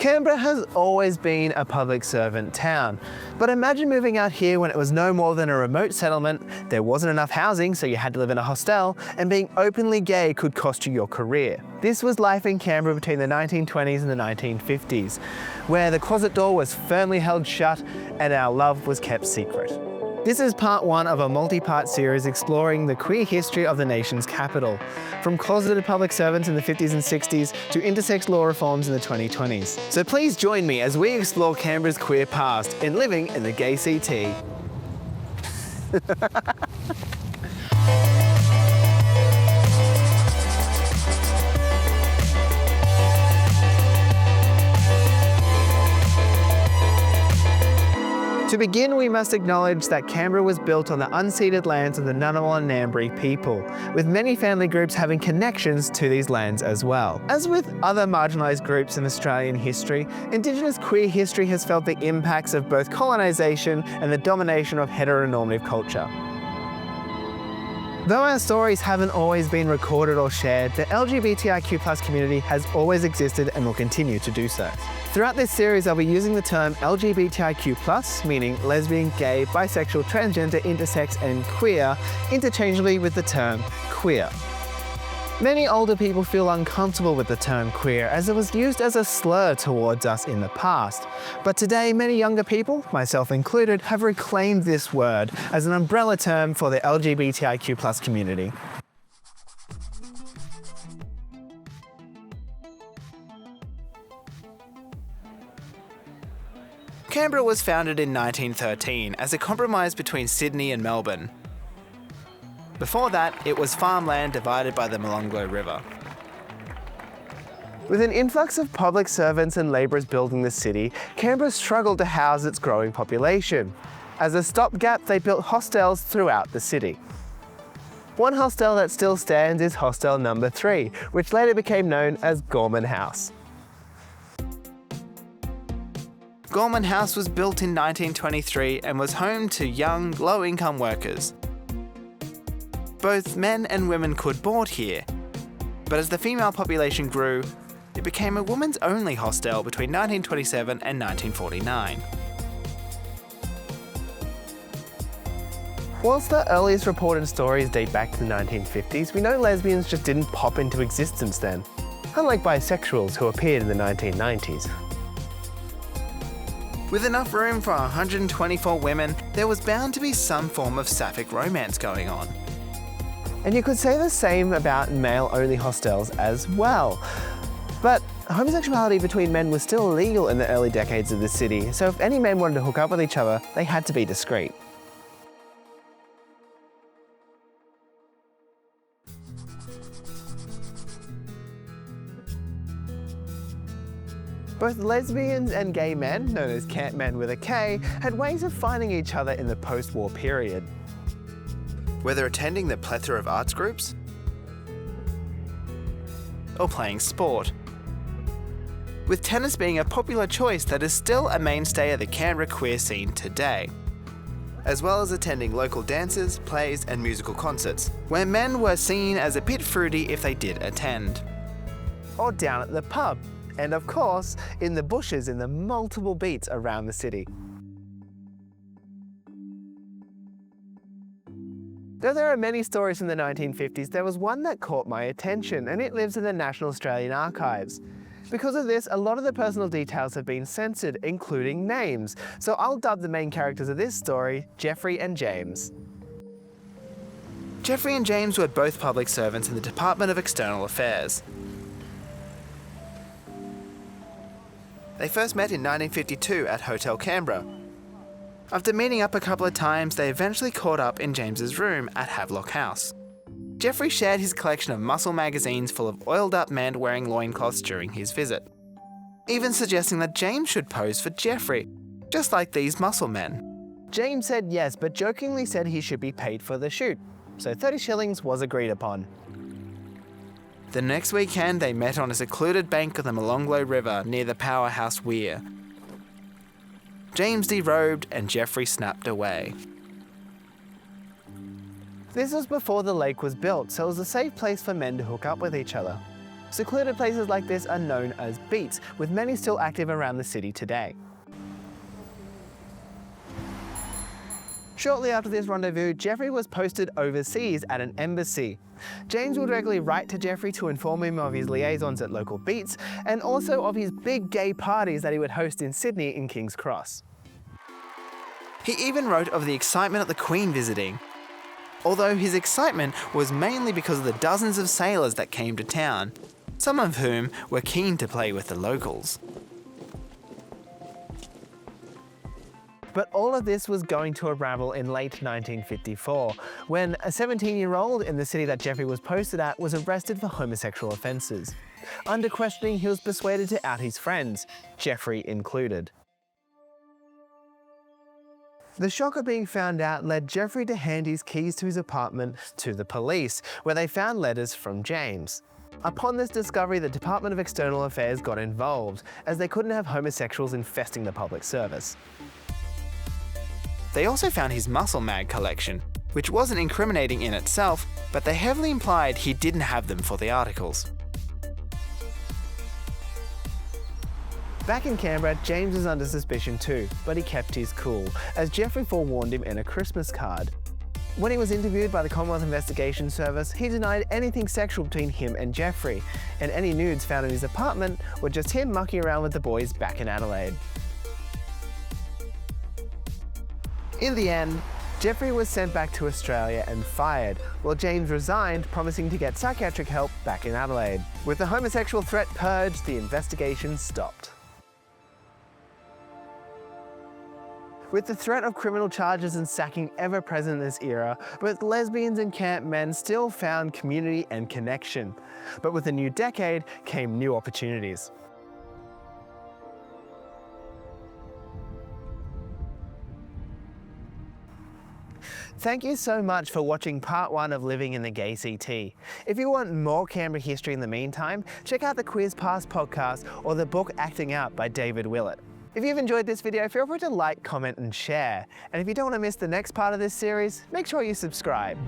Canberra has always been a public servant town, but imagine moving out here when it was no more than a remote settlement, there wasn't enough housing so you had to live in a hostel, and being openly gay could cost you your career. This was life in Canberra between the 1920s and the 1950s, where the closet door was firmly held shut and our love was kept secret. This is part one of a multi-part series exploring the queer history of the nation's capital, from closeted public servants in the 50s and 60s to intersex law reforms in the 2020s. So please join me as we explore Canberra's queer past in living in the GAYCT. To begin, we must acknowledge that Canberra was built on the unceded lands of the Ngunnawal and Ngambri people, with many family groups having connections to these lands as well. As with other marginalised groups in Australian history, Indigenous queer history has felt the impacts of both colonisation and the domination of heteronormative culture. Though our stories haven't always been recorded or shared, the LGBTIQ+ community has always existed and will continue to do so. Throughout this series, I'll be using the term LGBTIQ+, meaning lesbian, gay, bisexual, transgender, intersex, and queer, interchangeably with the term queer. Many older people feel uncomfortable with the term queer as it was used as a slur towards us in the past. But today, many younger people, myself included, have reclaimed this word as an umbrella term for the LGBTIQ+ community. Canberra was founded in 1913 as a compromise between Sydney and Melbourne. Before that, it was farmland divided by the Molonglo River. With an influx of public servants and labourers building the city, Canberra struggled to house its growing population. As a stopgap, they built hostels throughout the city. One hostel that still stands is Hostel Number 3, which later became known as Gorman House. Gorman House was built in 1923 and was home to young, low-income workers. Both men and women could board here, but as the female population grew, it became a women's only hostel between 1927 and 1949. Whilst the earliest reported stories date back to the 1950s, we know lesbians just didn't pop into existence then, unlike bisexuals who appeared in the 1990s. With enough room for 124 women, there was bound to be some form of sapphic romance going on. And you could say the same about male-only hostels as well. But homosexuality between men was still illegal in the early decades of the city, so if any men wanted to hook up with each other, they had to be discreet. Both lesbians and gay men, known as camp men with a K, had ways of finding each other in the post-war period. Whether attending the plethora of arts groups or playing sport, with tennis being a popular choice that is still a mainstay of the Canberra queer scene today, as well as attending local dances, plays and musical concerts, where men were seen as a bit fruity if they did attend. Or down at the pub, and of course, in the bushes in the multiple beats around the city. Though there are many stories from the 1950s, there was one that caught my attention, and it lives in the National Australian Archives. Because of this, a lot of the personal details have been censored, including names, so I'll dub the main characters of this story Jeffrey and James. Jeffrey and James were both public servants in the Department of External Affairs. They first met in 1952 at Hotel Canberra. After meeting up a couple of times, they eventually caught up in James's room at Havelock House. Jeffrey shared his collection of muscle magazines full of oiled-up men wearing loincloths during his visit, even suggesting that James should pose for Jeffrey, just like these muscle men. James said yes, but jokingly said he should be paid for the shoot, so 30 shillings was agreed upon. The next weekend, they met on a secluded bank of the Molonglo River near the powerhouse weir. James derobed and Jeffrey snapped away. This was before the lake was built, so it was a safe place for men to hook up with each other. Secluded places like this are known as beats, with many still active around the city today. Shortly after this rendezvous, Jeffrey was posted overseas at an embassy. James would regularly write to Jeffrey to inform him of his liaisons at local beats and also of his big gay parties that he would host in Sydney in King's Cross. He even wrote of the excitement at the Queen visiting, although his excitement was mainly because of the dozens of sailors that came to town, some of whom were keen to play with the locals. But all of this was going to unravel in late 1954, when a 17-year-old in the city that Jeffrey was posted at was arrested for homosexual offences. Under questioning, he was persuaded to out his friends, Jeffrey included. The shock of being found out led Jeffrey to hand his keys to his apartment to the police, where they found letters from James. Upon this discovery, the Department of External Affairs got involved, as they couldn't have homosexuals infesting the public service. They also found his muscle mag collection, which wasn't incriminating in itself, but they heavily implied he didn't have them for the articles. Back in Canberra, James was under suspicion too, but he kept his cool, as Jeffrey forewarned him in a Christmas card. When he was interviewed by the Commonwealth Investigation Service, he denied anything sexual between him and Jeffrey, and any nudes found in his apartment were just him mucking around with the boys back in Adelaide. In the end, Jeffrey was sent back to Australia and fired, while James resigned, promising to get psychiatric help back in Adelaide. With the homosexual threat purged, the investigation stopped. With the threat of criminal charges and sacking ever present in this era, both lesbians and camp men still found community and connection. But with the new decade came new opportunities. Thank you so much for watching part 1 of Living in the GAYCT. If you want more Canberra history in the meantime, check out the Queers Past podcast or the book Acting Out by David Willett. If you've enjoyed this video, feel free to like, comment and share. And if you don't want to miss the next part of this series, make sure you subscribe.